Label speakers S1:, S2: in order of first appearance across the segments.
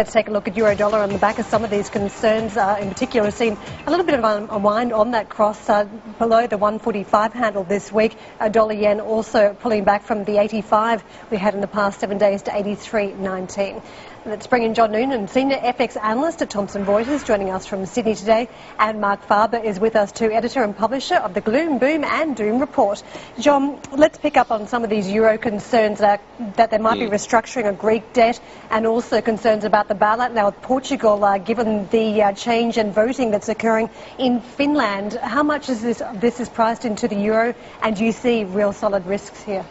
S1: Let's take a look at euro-dollar on the back of some of these concerns. In particular, we've seen a little bit of an unwind on that cross below the 145 handle this week. Dollar-yen also pulling back from the 85 we had in the past 7 days to 83.19. Let's bring in John Noonan, Senior FX Analyst at Thomson Reuters, joining us from Sydney today. And Marc Faber is with us too, Editor and Publisher of the Gloom, Boom and Doom Report. John, let's pick up on some of these euro concerns that there might be restructuring of Greek debt and also concerns about the bailout now with Portugal, given the change in voting that's occurring in Finland. How much is this is priced into the euro, and do you see real solid risks here?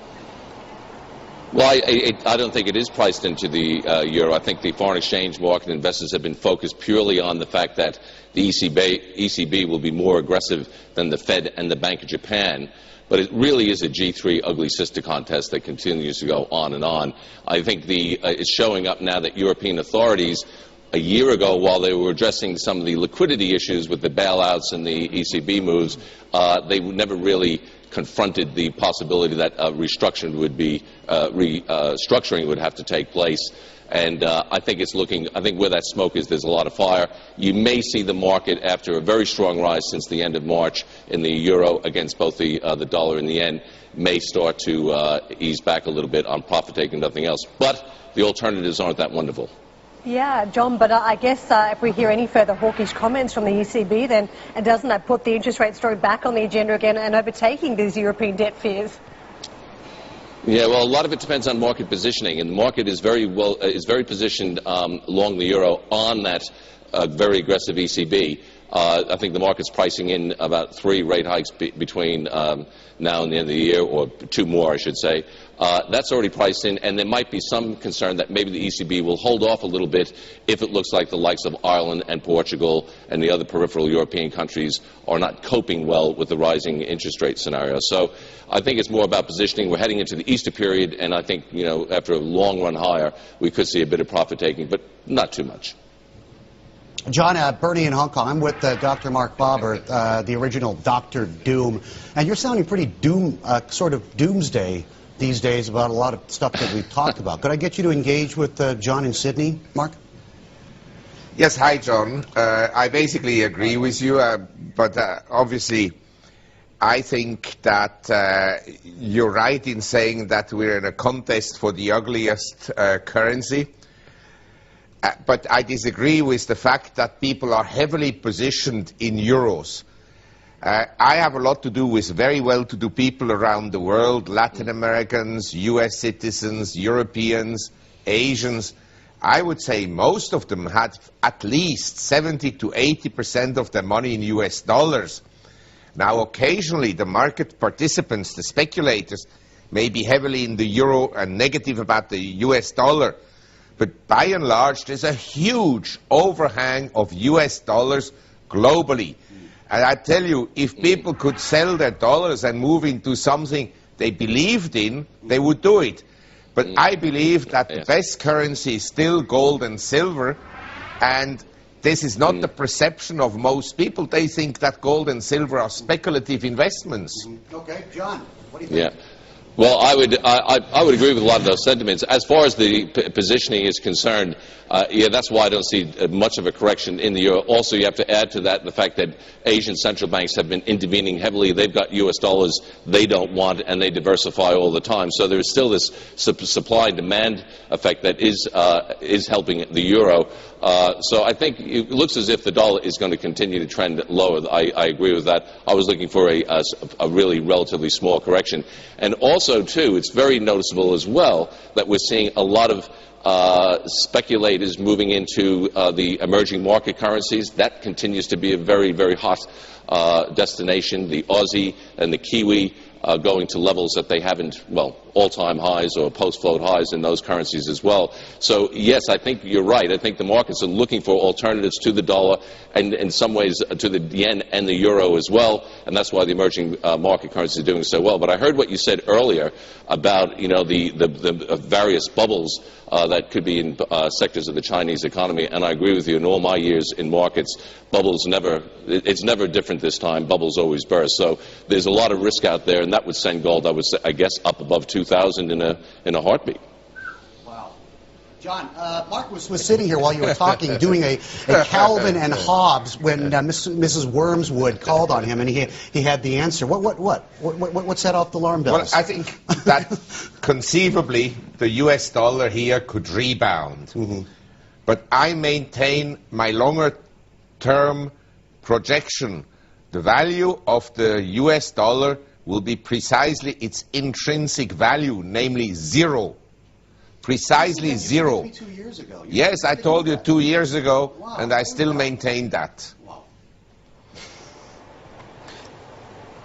S2: Well, I don't think it is priced into the euro. I think the foreign exchange market investors have been focused purely on the fact that the ECB will be more aggressive than the Fed and the Bank of Japan. But it really is a G3 ugly sister contest that continues to go on and on. I think it's showing up now that European authorities, a year ago, while they were addressing some of the liquidity issues with the bailouts and the ECB moves, they never really confronted the possibility that restructuring would have to take place. And I think where that smoke is, there's a lot of fire. You may see the market, after a very strong rise since the end of March in the euro against both the dollar and the yen, may start to ease back a little bit on profit taking, nothing else. But the alternatives aren't that wonderful.
S1: Yeah, John, but I guess if we hear any further hawkish comments from the ECB, then doesn't that put the interest rate story back on the agenda again and overtaking these European debt fears?
S2: Yeah, well, a lot of it depends on market positioning, and the market is very positioned along the euro on that very aggressive ECB. I think the market's pricing in about 3 rate hikes between now and the end of the year, or 2 more, I should say. That's already priced in, and there might be some concern that maybe the ECB will hold off a little bit if it looks like the likes of Ireland and Portugal and the other peripheral European countries are not coping well with the rising interest rate scenario. So I think it's more about positioning. We're heading into the Easter period, and I think, after a long run higher, we could see a bit of profit taking, but not too much.
S3: John, Bernie in Hong Kong. I'm with Dr. Marc Faber, the original Dr. Doom. And you're sounding pretty sort of doomsday these days about a lot of stuff that we've talked about. Could I get you to engage with John in Sydney, Mark?
S4: Yes, hi, John. I basically agree with you, but obviously I think that you're right in saying that we're in a contest for the ugliest currency. But I disagree with the fact that people are heavily positioned in euros. I have a lot to do with very well-to-do people around the world, Latin Americans, US citizens, Europeans, Asians. I would say most of them had at least 70 to 80% of their money in US dollars. Now, occasionally, the market participants, the speculators, may be heavily in the euro and negative about the US dollar. But by and large, there's a huge overhang of US dollars globally. And I tell you, if people could sell their dollars and move into something they believed in, they would do it. But I believe that the best currency is still gold and silver, and this is not the perception of most people. They think that gold and silver are speculative investments.
S3: Okay, John, what do you think?
S2: Yeah. Well, I would agree with a lot of those sentiments. As far as the positioning is concerned, yeah, that's why I don't see much of a correction in the euro. Also, you have to add to that the fact that Asian central banks have been intervening heavily. They've got US dollars they don't want, and they diversify all the time. So there's still this supply-demand effect that is helping the euro. So I think it looks as if the dollar is going to continue to trend lower. I agree with that. I was looking for a really relatively small correction. And also, too, it's very noticeable as well that we're seeing a lot of speculators moving into the emerging market currencies. That continues to be a very, very hot destination. The Aussie and the Kiwi going to levels that they haven't, well, all-time highs or post-float highs in those currencies as well. So, yes, I think you're right. I think the markets are looking for alternatives to the dollar and, in some ways, to the yen and the euro as well, and that's why the emerging market currencies are doing so well. But I heard what you said earlier about, the various bubbles that could be in sectors of the Chinese economy, and I agree with you. In all my years in markets, it's never different this time. Bubbles always burst. So there's a lot of risk out there, and that would send gold, I guess, up above 2,000 in a heartbeat.
S3: Wow. John, Mark was sitting here while you were talking, doing a Calvin and Hobbes when Mrs. Wormswood called on him, and he had the answer. What set off the alarm bells?
S4: Well, I think that conceivably the US dollar here could rebound. Mm-hmm. But I maintain my longer-term projection. The value of the US dollar will be precisely its intrinsic value, namely zero. Precisely zero.
S3: 2 years ago.
S4: Yes, I told you 2 years ago, wow. And I still maintain that.
S3: Wow.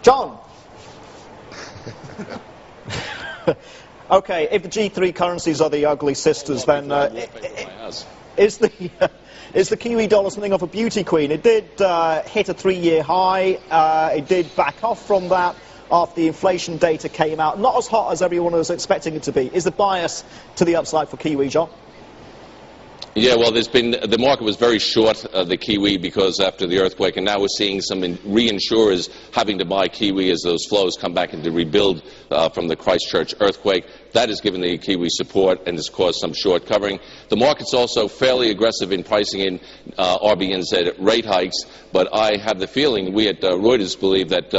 S5: John. Okay, if the G3 currencies are the ugly sisters, then is the Kiwi dollar something of a beauty queen? It did hit a 3-year high. It did back off from that after the inflation data came out. Not as hot as everyone was expecting it to be. Is the bias to the upside for Kiwi, John?
S2: Yeah, well, the market was very short the Kiwi because after the earthquake, and now we're seeing some reinsurers having to buy Kiwi as those flows come back and to rebuild from the Christchurch earthquake. That has given the Kiwi support and has caused some short covering. The market's also fairly aggressive in pricing in RBNZ rate hikes, but I have the feeling, we at Reuters believe that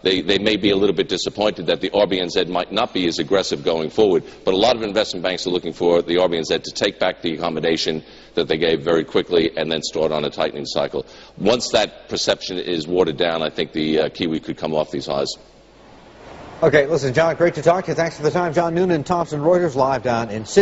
S2: they may be a little bit disappointed that the RBNZ might not be as aggressive going forward. But a lot of investment banks are looking for the RBNZ to take back the accommodation that they gave very quickly and then start on a tightening cycle. Once that perception is watered down, I think the Kiwi could come off these highs.
S6: Okay, listen, John, great to talk to you. Thanks for the time. John Noonan, Thomson Reuters, live down in Sydney.